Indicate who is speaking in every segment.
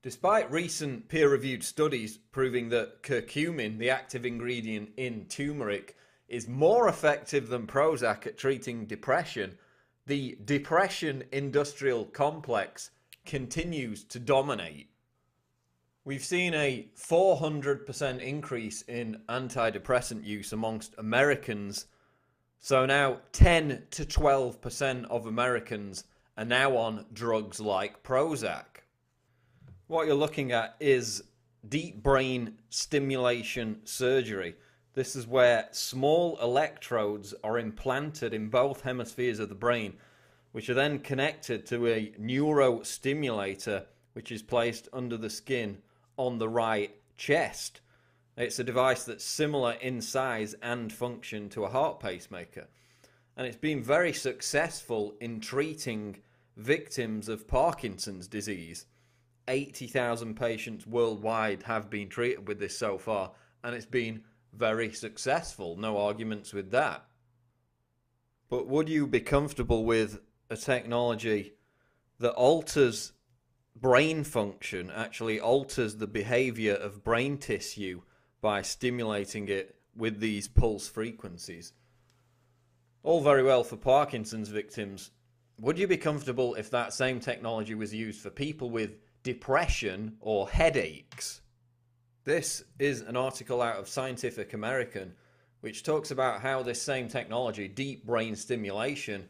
Speaker 1: Despite recent peer-reviewed studies proving that curcumin, the active ingredient in turmeric, is more effective than Prozac at treating depression, the depression industrial complex continues to dominate. We've seen a 400% increase in antidepressant use amongst Americans. So now 10 to 12% of Americans are now on drugs like Prozac. What you're looking at is deep brain stimulation surgery. This is where small electrodes are implanted in both hemispheres of the brain, which are then connected to a neurostimulator, which is placed under the skin on the right chest. It's a device that's similar in size and function to a heart pacemaker. And it's been very successful in treating victims of Parkinson's disease. 80,000 patients worldwide have been treated with this so far, and it's been very successful. No arguments with that. But would you be comfortable with a technology that alters brain function, actually alters the behavior of brain tissue by stimulating it with these pulse frequencies? All very well for Parkinson's victims. Would you be comfortable if that same technology was used for people with depression or headaches? This is an article out of Scientific American which talks about how this same technology, deep brain stimulation,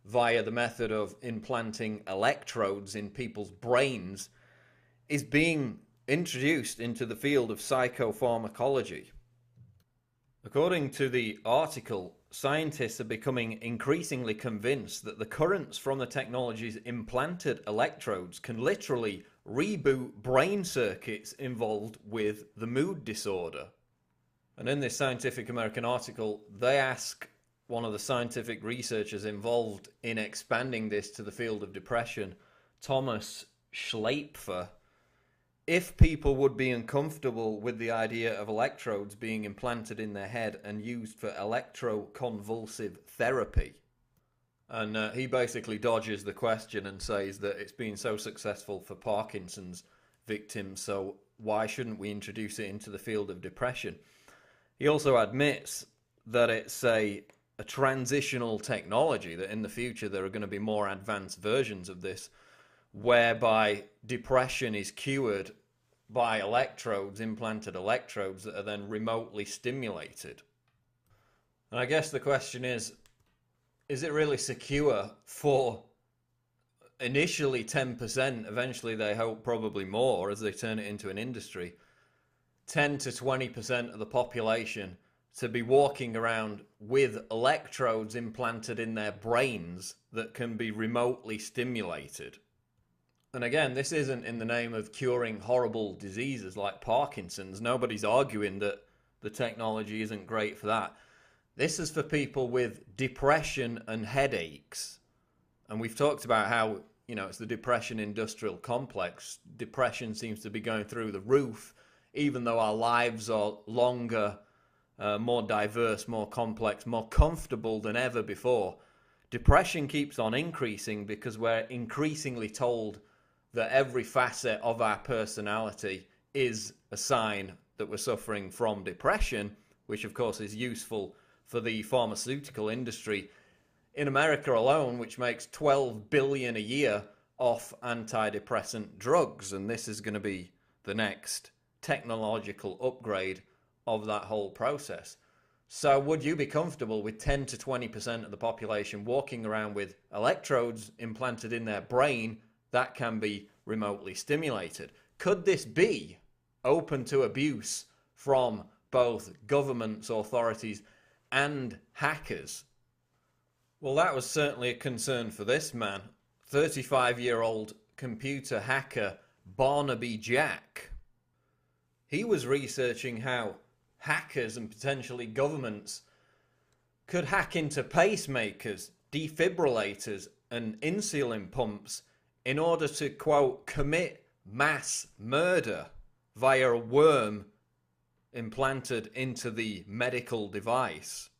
Speaker 1: via the method of implanting electrodes in people's brains, is being introduced into the field of psychopharmacology. According to the article, scientists are becoming increasingly convinced that the currents from the technology's implanted electrodes can literally reboot brain circuits involved with the mood disorder. And in this Scientific American article, they ask one of the scientific researchers involved in expanding this to the field of depression, Thomas Schleipfer, if people would be uncomfortable with the idea of electrodes being implanted in their head and used for electroconvulsive therapy. And he basically dodges the question and says that it's been so successful for Parkinson's victims, so why shouldn't we introduce it into the field of depression? He also admits that it's a transitional technology, that in the future there are going to be more advanced versions of this, whereby depression is cured by electrodes, implanted electrodes that are then remotely stimulated. And I guess the question is it really secure for initially 10%, eventually they hope probably more as they turn it into an industry, 10 to 20% of the population to be walking around with electrodes implanted in their brains that can be remotely stimulated? And again, this isn't in the name of curing horrible diseases like Parkinson's. Nobody's arguing that the technology isn't great for that. This is for people with depression and headaches. And we've talked about how, it's the depression industrial complex. Depression seems to be going through the roof, even though our lives are longer, more diverse, more complex, more comfortable than ever before. Depression keeps on increasing because we're increasingly told that every facet of our personality is a sign that we're suffering from depression, which of course is useful for the pharmaceutical industry in America alone, which makes $12 billion a year off antidepressant drugs. And this is going to be the next technological upgrade of that whole process. So would you be comfortable with 10 to 20% of the population walking around with electrodes implanted in their brain that can be remotely stimulated? Could this be open to abuse from both governments, authorities, and hackers? Well, that was certainly a concern for this man, 35-year-old computer hacker Barnaby Jack. He was researching how hackers and potentially governments could hack into pacemakers, defibrillators, and insulin pumps in order to, quote, commit mass murder via a worm implanted into the medical device.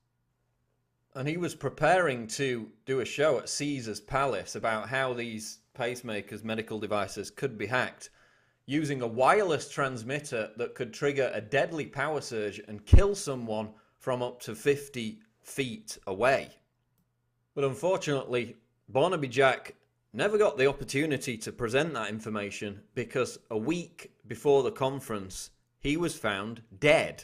Speaker 1: And he was preparing to do a show at Caesar's Palace about how these pacemakers, medical devices, could be hacked using a wireless transmitter that could trigger a deadly power surge and kill someone from up to 50 feet away. But unfortunately, Barnaby Jack never got the opportunity to present that information because a week before the conference, he was found dead.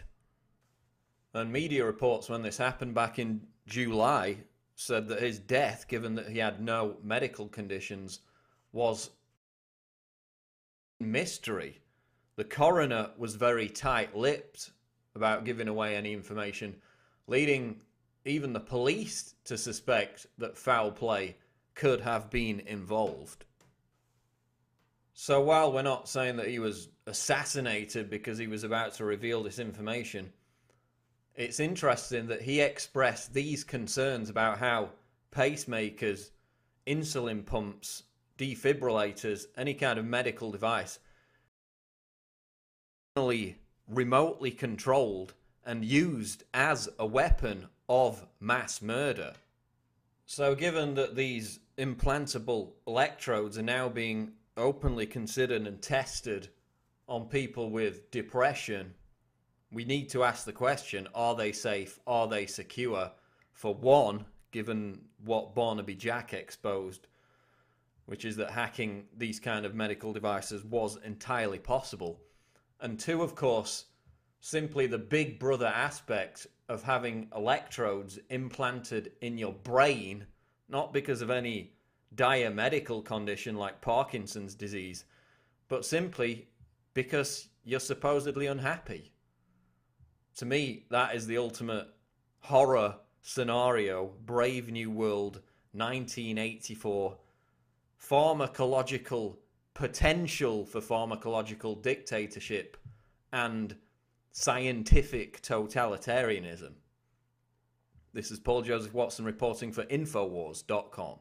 Speaker 1: And media reports when this happened back in July said that his death, given that he had no medical conditions, was mystery. The coroner was very tight-lipped about giving away any information, leading even the police to suspect that foul play could have been involved. So while we're not saying that he was assassinated because he was about to reveal this information, it's interesting that he expressed these concerns about how pacemakers, insulin pumps, defibrillators, any kind of medical device, remotely controlled and used as a weapon of mass murder. So given that these implantable electrodes are now being openly considered and tested on people with depression, we need to ask the question, are they safe? Are they secure? For one, given what Barnaby Jack exposed, which is that hacking these kind of medical devices was entirely possible. And two, of course, simply the big brother aspect of having electrodes implanted in your brain, not because of any dire medical condition like Parkinson's disease, but simply because you're supposedly unhappy. To me, that is the ultimate horror scenario. Brave New World, 1984. Potential for pharmacological dictatorship and scientific totalitarianism. This is Paul Joseph Watson reporting for Infowars.com.